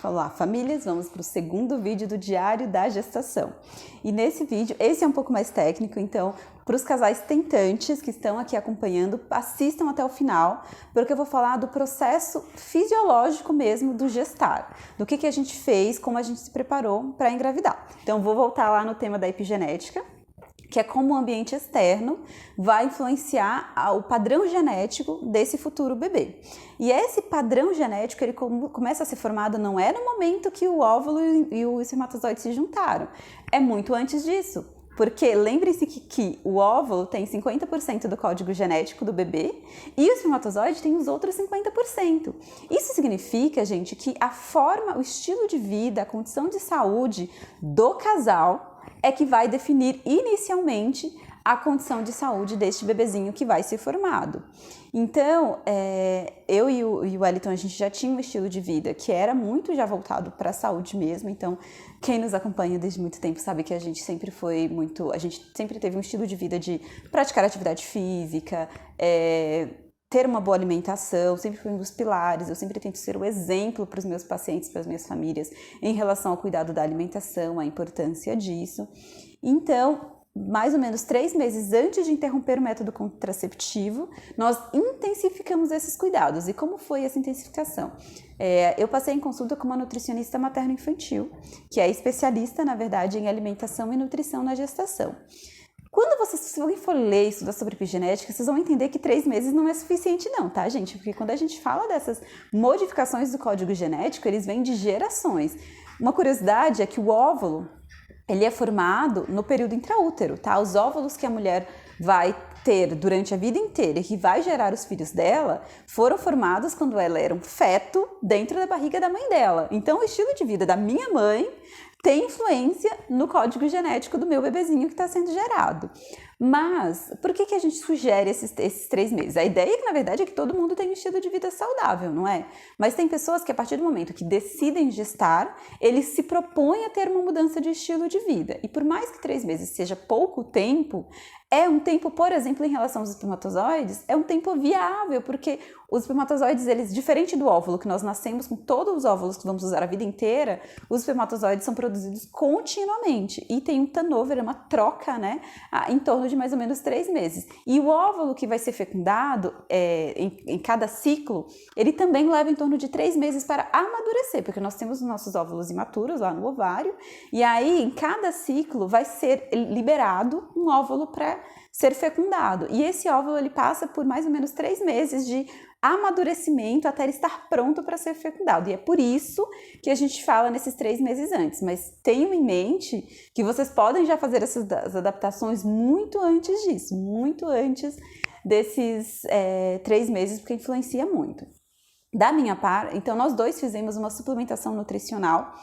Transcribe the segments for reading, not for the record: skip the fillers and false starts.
Olá, famílias! Vamos para o segundo vídeo do Diário da Gestação. E nesse vídeo, esse é um pouco mais técnico, então, para os casais tentantes que estão aqui acompanhando, assistam até o final, porque eu vou falar do processo fisiológico mesmo do gestar, do que a gente fez, como a gente se preparou para engravidar. Então, vou voltar lá no tema da epigenética, que é como o ambiente externo vai influenciar o padrão genético desse futuro bebê. E esse padrão genético, ele começa a ser formado não é no momento que o óvulo e o espermatozoide se juntaram, é muito antes disso. Porque lembre-se que o óvulo tem 50% do código genético do bebê e o espermatozoide tem os outros 50%. Isso significa, gente, que a forma, o estilo de vida, a condição de saúde do casal é que vai definir inicialmente a condição de saúde deste bebezinho que vai ser formado. Então, eu e o Wellington, a gente já tinha um estilo de vida que era muito já voltado para a saúde mesmo. Então, quem nos acompanha desde muito tempo sabe que a gente sempre teve um estilo de vida de praticar atividade física, ter uma boa alimentação, sempre foi um dos pilares. Eu sempre tento ser o exemplo para os meus pacientes, para as minhas famílias, em relação ao cuidado da alimentação, a importância disso. Então, mais ou menos 3 meses antes de interromper o método contraceptivo, nós intensificamos esses cuidados. E como foi essa intensificação? Eu passei em consulta com uma nutricionista materno-infantil, que é especialista, na verdade, em alimentação e nutrição na gestação. Se alguém for ler e estudar sobre epigenética, vocês vão entender que 3 meses não é suficiente não, tá, gente? Porque quando a gente fala dessas modificações do código genético, eles vêm de gerações. Uma curiosidade é que o óvulo, ele é formado no período intraútero, tá? Os óvulos que a mulher vai ter durante a vida inteira e que vai gerar os filhos dela, foram formados quando ela era um feto dentro da barriga da mãe dela. Então, o estilo de vida da minha mãe tem influência no código genético do meu bebezinho que está sendo gerado. Mas, por que a gente sugere esses 3 meses? A ideia, na verdade, é que todo mundo tenha um estilo de vida saudável, não é? Mas tem pessoas que, a partir do momento que decidem gestar, eles se propõem a ter uma mudança de estilo de vida. E por mais que 3 meses seja pouco tempo, é um tempo, por exemplo, em relação aos espermatozoides, é um tempo viável, porque os espermatozoides, eles, diferente do óvulo, que nós nascemos com todos os óvulos que vamos usar a vida inteira, os espermatozoides são produzidos continuamente e tem um turnover, uma troca, né, em torno de mais ou menos 3 meses. E o óvulo que vai ser fecundado em cada ciclo, ele também leva em torno de 3 meses para amadurecer, porque nós temos os nossos óvulos imaturos lá no ovário, e aí em cada ciclo vai ser liberado um óvulo para ser fecundado. E esse óvulo ele passa por mais ou menos 3 meses de amadurecimento até ele estar pronto para ser fecundado. E é por isso que a gente fala nesses 3 meses antes. Mas tenham em mente que vocês podem já fazer essas adaptações muito antes disso, muito antes desses 3 meses, porque influencia muito. Da minha parte, então nós dois fizemos uma suplementação nutricional.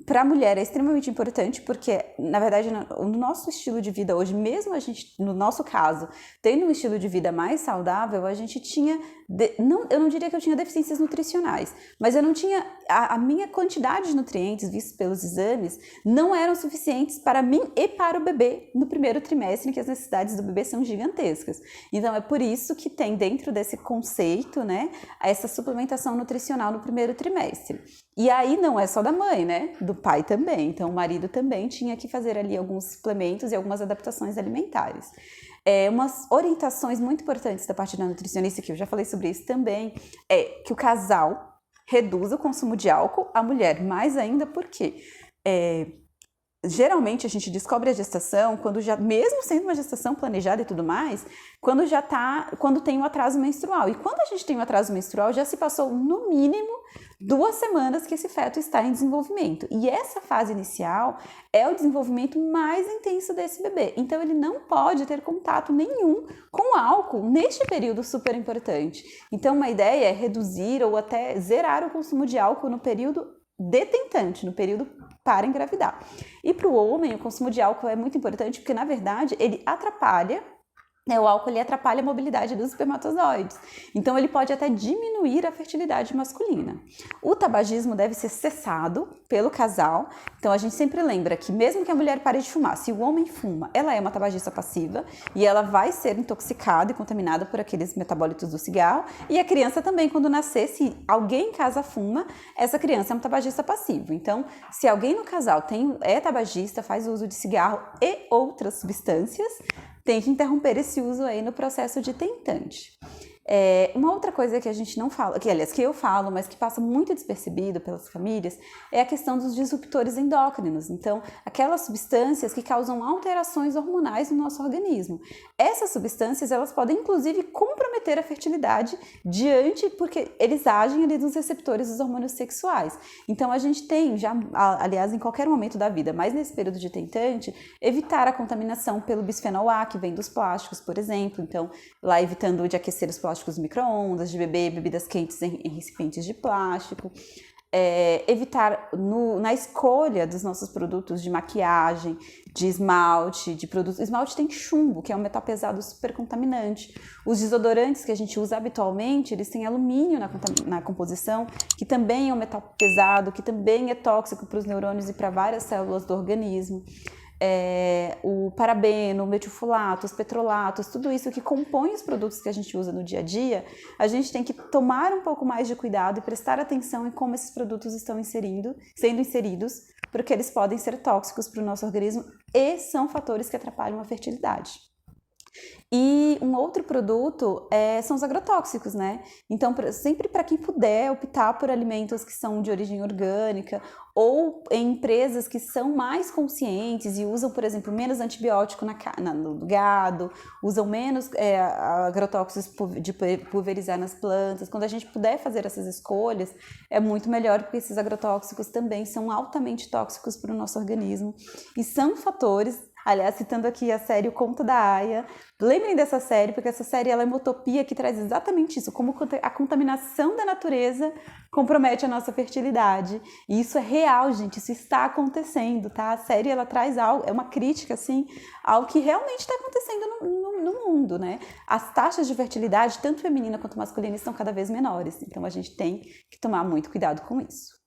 Para a mulher é extremamente importante porque, na verdade, no nosso estilo de vida hoje, mesmo a gente, no nosso caso, tendo um estilo de vida mais saudável, a gente tinha, eu não diria que eu tinha deficiências nutricionais, mas eu não tinha, a minha quantidade de nutrientes vistos pelos exames não eram suficientes para mim e para o bebê no primeiro trimestre, em que as necessidades do bebê são gigantescas. Então, é por isso que tem dentro desse conceito, né, essa suplementação nutricional no primeiro trimestre. E aí não é só da mãe, né? Do pai também. Então o marido também tinha que fazer ali alguns suplementos e algumas adaptações alimentares. Umas orientações muito importantes da parte da nutricionista, que eu já falei sobre isso também, é que o casal reduza o consumo de álcool, a mulher mais ainda, porque geralmente a gente descobre a gestação quando já, mesmo sendo uma gestação planejada e tudo mais, quando tem um atraso menstrual. E quando a gente tem um atraso menstrual, já se passou no mínimo 2 semanas que esse feto está em desenvolvimento. E essa fase inicial é o desenvolvimento mais intenso desse bebê. Então ele não pode ter contato nenhum com álcool neste período super importante. Então uma ideia é reduzir ou até zerar o consumo de álcool no período detentante, no período para engravidar. E para o homem, o consumo de álcool é muito importante porque, na verdade, ele atrapalha O álcool ele atrapalha a mobilidade dos espermatozoides, então ele pode até diminuir a fertilidade masculina. O tabagismo deve ser cessado pelo casal, então a gente sempre lembra que mesmo que a mulher pare de fumar, se o homem fuma, ela é uma tabagista passiva e ela vai ser intoxicada e contaminada por aqueles metabólitos do cigarro, e a criança também, quando nascer, se alguém em casa fuma, essa criança é um tabagista passivo. Então, se alguém no casal é tabagista, faz uso de cigarro e outras substâncias, tem que interromper esse uso aí no processo de tentante. Uma outra coisa que a gente não fala, que aliás que eu falo, mas que passa muito despercebido pelas famílias, é a questão dos disruptores endócrinos. Então, aquelas substâncias que causam alterações hormonais no nosso organismo. Essas substâncias, elas podem inclusive comprometer a fertilidade porque eles agem ali nos receptores dos hormônios sexuais. Então, a gente tem já, aliás, em qualquer momento da vida, mas nesse período de tentante, evitar a contaminação pelo bisfenol A, que vem dos plásticos, por exemplo. Então, lá evitando de aquecer os plásticos micro-ondas, de beber bebidas quentes em recipientes de plástico, evitar na escolha dos nossos produtos de maquiagem, de esmalte, de produtos. O esmalte tem chumbo, que é um metal pesado super contaminante. Os desodorantes que a gente usa habitualmente, eles têm alumínio na composição, que também é um metal pesado, que também é tóxico para os neurônios e para várias células do organismo. O parabeno, o metilfolato, os petrolatos, tudo isso que compõe os produtos que a gente usa no dia a dia, a gente tem que tomar um pouco mais de cuidado e prestar atenção em como esses produtos estão sendo inseridos, porque eles podem ser tóxicos para o nosso organismo e são fatores que atrapalham a fertilidade. E um outro produto são os agrotóxicos, né? Então, sempre para quem puder optar por alimentos que são de origem orgânica ou em empresas que são mais conscientes e usam, por exemplo, menos antibiótico no gado, usam menos agrotóxicos de pulverizar nas plantas. Quando a gente puder fazer essas escolhas, é muito melhor, porque esses agrotóxicos também são altamente tóxicos para o nosso organismo e são fatores. Aliás, citando aqui a série O Conto da Aia, lembrem dessa série, porque essa série ela é uma utopia que traz exatamente isso, como a contaminação da natureza compromete a nossa fertilidade. E isso é real, gente, isso está acontecendo, tá? A série ela traz algo, é uma crítica, assim, ao que realmente está acontecendo no mundo, né? As taxas de fertilidade, tanto feminina quanto masculina, estão cada vez menores, então a gente tem que tomar muito cuidado com isso.